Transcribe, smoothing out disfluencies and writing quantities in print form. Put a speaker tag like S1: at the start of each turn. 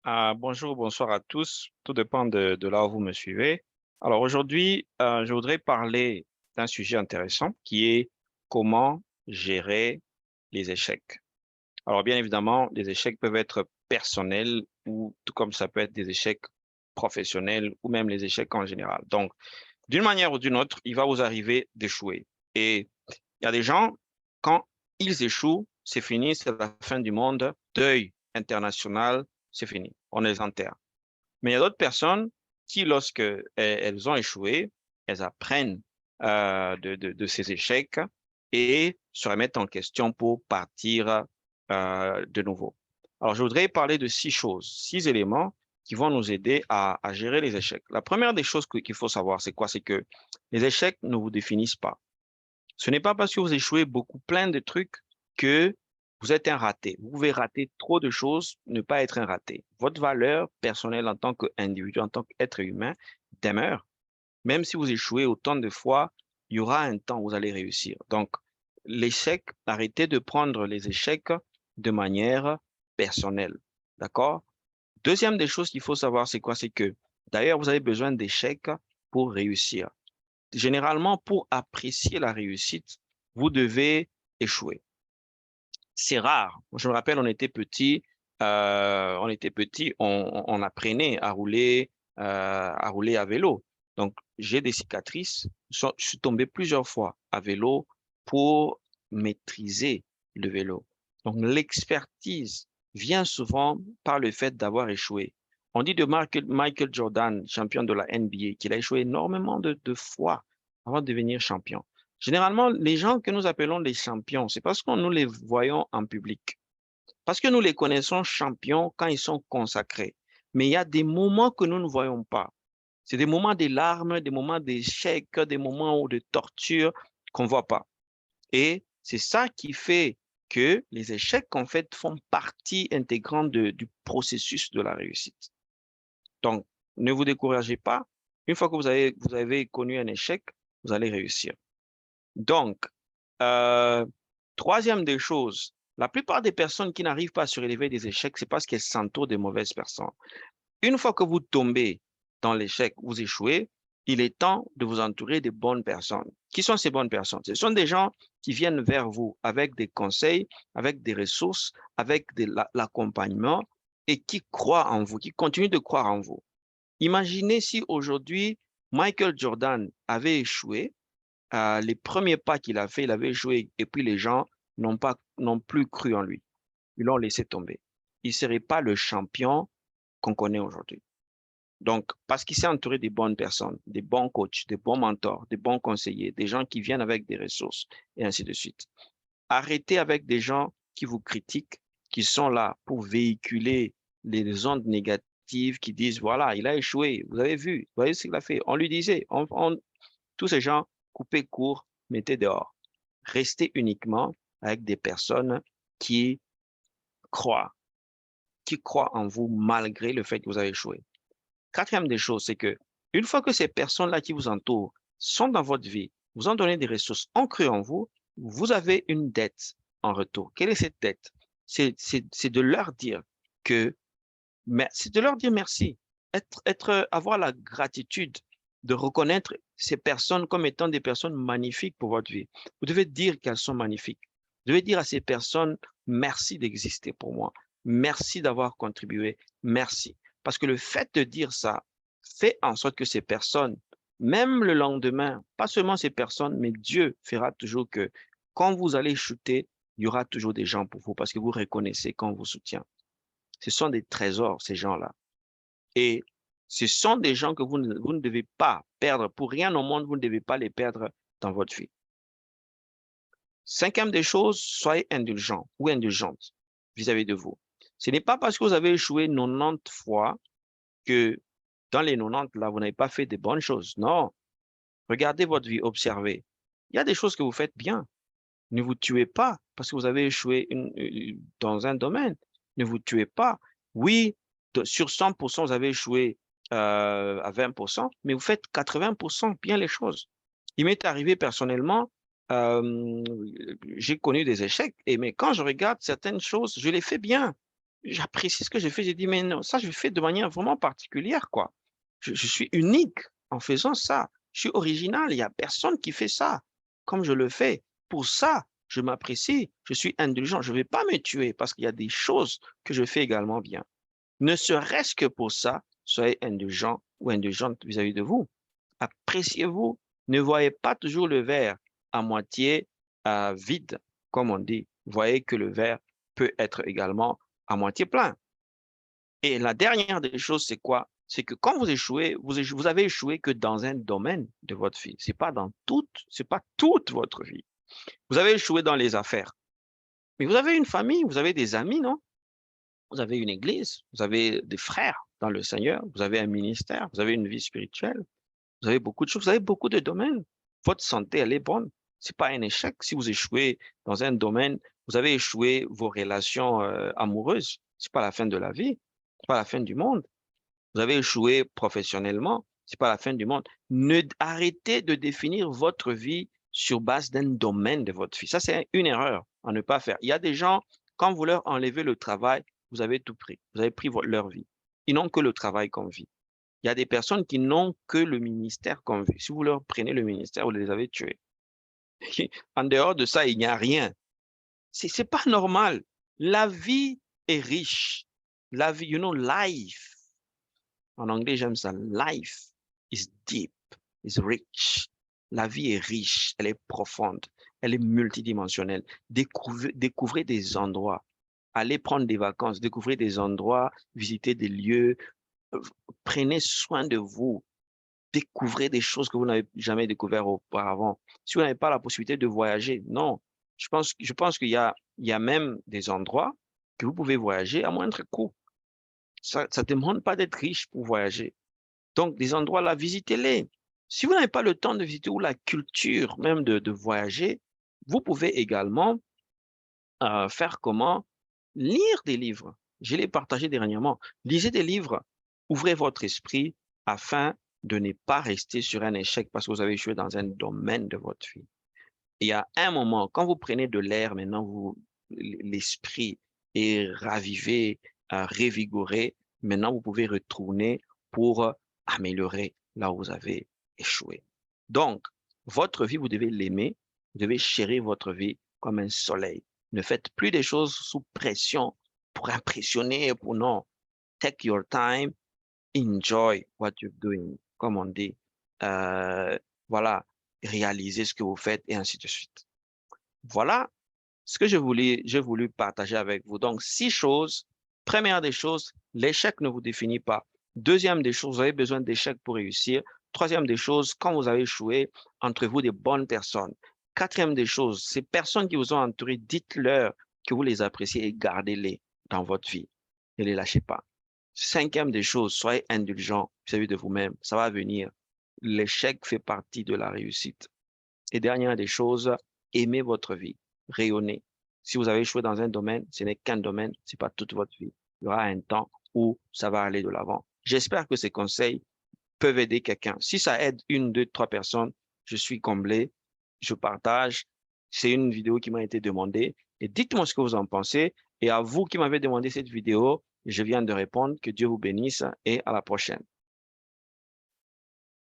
S1: Bonjour, bonsoir à tous. Tout dépend de là où vous me suivez. Alors aujourd'hui, je voudrais parler d'un sujet intéressant qui est comment gérer les échecs. Alors bien évidemment, les échecs peuvent être personnels ou tout comme ça peut être des échecs professionnels ou même les échecs en général. Donc, d'une manière ou d'une autre, il va vous arriver d'échouer. Et il y a des gens, quand ils échouent, c'est fini, c'est la fin du monde, deuil international, c'est fini, on les enterre. Mais il y a d'autres personnes qui, lorsque elles ont échoué, elles apprennent de ces échecs et se remettent en question pour partir de nouveau. Alors, je voudrais parler de 6 choses, 6 éléments qui vont nous aider à gérer les échecs. La première des choses qu'il faut savoir, c'est quoi? C'est que les échecs ne vous définissent pas. Ce n'est pas parce que vous échouez beaucoup plein de trucs que vous êtes un raté. Vous pouvez rater trop de choses, ne pas être un raté. Votre valeur personnelle en tant qu'individu, en tant qu'être humain, demeure. Même si vous échouez autant de fois, il y aura un temps où vous allez réussir. Donc, l'échec, arrêtez de prendre les échecs de manière personnelle. D'accord? Deuxième des choses qu'il faut savoir, c'est quoi? C'est que, d'ailleurs, vous avez besoin d'échecs pour réussir. Généralement, pour apprécier la réussite, vous devez échouer. C'est rare. Je me rappelle, on apprenait à rouler à vélo. Donc, j'ai des cicatrices. Je suis tombé plusieurs fois à vélo pour maîtriser le vélo. Donc, l'expertise vient souvent par le fait d'avoir échoué. On dit de Michael Jordan, champion de la NBA, qu'il a échoué énormément de fois avant de devenir champion. Généralement, les gens que nous appelons les champions, c'est parce que nous les voyons en public. Parce que nous les connaissons champions quand ils sont consacrés. Mais il y a des moments que nous ne voyons pas. C'est des moments de larmes, des moments d'échec, des moments de torture qu'on ne voit pas. Et c'est ça qui fait que les échecs, en fait, font partie intégrante du processus de la réussite. Donc, ne vous découragez pas. Une fois que vous avez connu un échec, vous allez réussir. Donc, euh, troisième des choses, la plupart des personnes qui n'arrivent pas à surélever des échecs, c'est parce qu'elles s'entourent de mauvaises personnes. Une fois que vous tombez dans l'échec, vous échouez, il est temps de vous entourer de bonnes personnes. Qui sont ces bonnes personnes? Ce sont des gens qui viennent vers vous avec des conseils, avec des ressources, avec l'accompagnement et qui croient en vous, qui continuent de croire en vous. Imaginez si aujourd'hui Michael Jordan avait échoué, les premiers pas qu'il a fait, il avait joué et puis les gens n'ont plus cru en lui. Ils l'ont laissé tomber. Il ne serait pas le champion qu'on connaît aujourd'hui. Donc, parce qu'il s'est entouré des bonnes personnes, des bons coachs, des bons mentors, des bons conseillers, des gens qui viennent avec des ressources et ainsi de suite. Arrêtez avec des gens qui vous critiquent, qui sont là pour véhiculer les ondes négatives, qui disent, voilà, il a échoué, vous avez vu, vous voyez ce qu'il a fait. On lui disait, tous ces gens, coupez court, mettez dehors. Restez uniquement avec des personnes qui croient, qui croient en vous malgré le fait que vous avez échoué. Quatrième des choses, c'est que une fois que ces personnes-là qui vous entourent sont dans votre vie, vous ont donné des ressources, ont cru en vous, vous avez une dette en retour. Quelle est cette dette? C'est de leur dire que, c'est de leur dire merci. Avoir la gratitude de reconnaître ces personnes comme étant des personnes magnifiques pour votre vie. Vous devez dire qu'elles sont magnifiques. Vous devez dire à ces personnes, merci d'exister pour moi. Merci d'avoir contribué. Merci. Parce que le fait de dire ça fait en sorte que ces personnes, même le lendemain, pas seulement ces personnes, mais Dieu fera toujours que quand vous allez chuter, il y aura toujours des gens pour vous parce que vous reconnaissez qu'on vous soutient. Ce sont des trésors, ces gens-là. Et ce sont des gens que vous ne devez pas perdre. Pour rien au monde, vous ne devez pas les perdre dans votre vie. Cinquième des choses, soyez indulgent ou indulgente vis-à-vis de vous. Ce n'est pas parce que vous avez échoué 90 fois que dans les 90, là, vous n'avez pas fait de bonnes choses. Non. Regardez votre vie, observez. Il y a des choses que vous faites bien. Ne vous tuez pas parce que vous avez échoué dans un domaine. Ne vous tuez pas. Oui, sur 100%, vous avez échoué à 20%, mais vous faites 80% bien les choses. Il m'est arrivé personnellement, euh, j'ai connu des échecs, mais quand je regarde certaines choses, je les fais bien. j'apprécie ce que je fais. J'ai dit, mais non, ça, je fais de manière vraiment particulière, quoi. Je suis unique en faisant ça. Je suis original. Il n'y a personne qui fait ça comme je le fais. Pour ça, je m'apprécie. Je suis indulgent. Je ne vais pas me tuer parce qu'il y a des choses que je fais également bien. Ne serait-ce que pour ça, soyez indulgent ou indulgente vis-à-vis de vous. Appréciez-vous. Ne voyez pas toujours le verre à moitié vide, comme on dit. Voyez que le verre peut être également à moitié plein. Et la dernière des choses, c'est quoi? C'est que quand vous échouez, vous avez échoué que dans un domaine de votre vie. C'est pas toute votre vie. Vous avez échoué dans les affaires. Mais vous avez une famille, vous avez des amis, non? Vous avez une église, vous avez des frères dans le Seigneur, vous avez un ministère, vous avez une vie spirituelle, vous avez beaucoup de choses, vous avez beaucoup de domaines. Votre santé, elle est bonne. C'est pas un échec. Si vous échouez dans un domaine, vous avez échoué vos relations amoureuses. C'est pas la fin de la vie. C'est pas la fin du monde. Vous avez échoué professionnellement. C'est pas la fin du monde. Ne arrêtez de définir votre vie sur base d'un domaine de votre vie. Ça, c'est une erreur à ne pas faire. Il y a des gens, quand vous leur enlevez le travail, vous avez tout pris. Vous avez pris leur vie. Ils n'ont que le travail comme vie. Il y a des personnes qui n'ont que le ministère comme vie. Si vous leur prenez le ministère, vous les avez tués. En dehors de ça, il n'y a rien. C'est pas normal. La vie est riche. La vie, life. En anglais, j'aime ça. Life is deep, is rich. La vie est riche, elle est profonde, elle est multidimensionnelle. Découvrez des endroits. Allez prendre des vacances, découvrez des endroits, visitez des lieux. Prenez soin de vous. Découvrez des choses que vous n'avez jamais découvertes auparavant. Si vous n'avez pas la possibilité de voyager, non. Je pense il y a même des endroits que vous pouvez voyager à moindre coût. Ça ne demande pas d'être riche pour voyager. Donc, des endroits là, visitez-les. Si vous n'avez pas le temps de visiter ou la culture même de voyager, vous pouvez également faire comment? Lire des livres. Je l'ai partagé dernièrement. Lisez des livres. Ouvrez votre esprit afin de ne pas rester sur un échec parce que vous avez échoué dans un domaine de votre vie. Il y a un moment, quand vous prenez de l'air, maintenant, l'esprit est ravivé, révigoré. Maintenant, vous pouvez retourner pour améliorer là où vous avez échoué. Donc, votre vie, vous devez l'aimer, vous devez chérir votre vie comme un soleil. Ne faites plus des choses sous pression pour impressionner, pour non. Take your time, enjoy what you're doing, comme on dit. Voilà, réalisez ce que vous faites et ainsi de suite. Voilà ce que j'ai voulu partager avec vous. Donc, 6 choses. Première des choses, l'échec ne vous définit pas. Deuxième des choses, vous avez besoin d'échecs pour réussir. Troisième des choses, quand vous avez échoué, entrez-vous des bonnes personnes. Quatrième des choses, ces personnes qui vous ont entouré, dites-leur que vous les appréciez et gardez-les dans votre vie. Ne les lâchez pas. Cinquième des choses, soyez indulgents vis-à-vis de vous-même. Ça va venir. L'échec fait partie de la réussite. Et dernière des choses, aimez votre vie, rayonnez. Si vous avez échoué dans un domaine, ce n'est qu'un domaine, ce n'est pas toute votre vie. Il y aura un temps où ça va aller de l'avant. J'espère que ces conseils peuvent aider quelqu'un. Si ça aide une, deux, trois personnes, je suis comblé, je partage. C'est une vidéo qui m'a été demandée. Et dites-moi ce que vous en pensez. Et à vous qui m'avez demandé cette vidéo, je viens de répondre. Que Dieu vous bénisse et à la prochaine.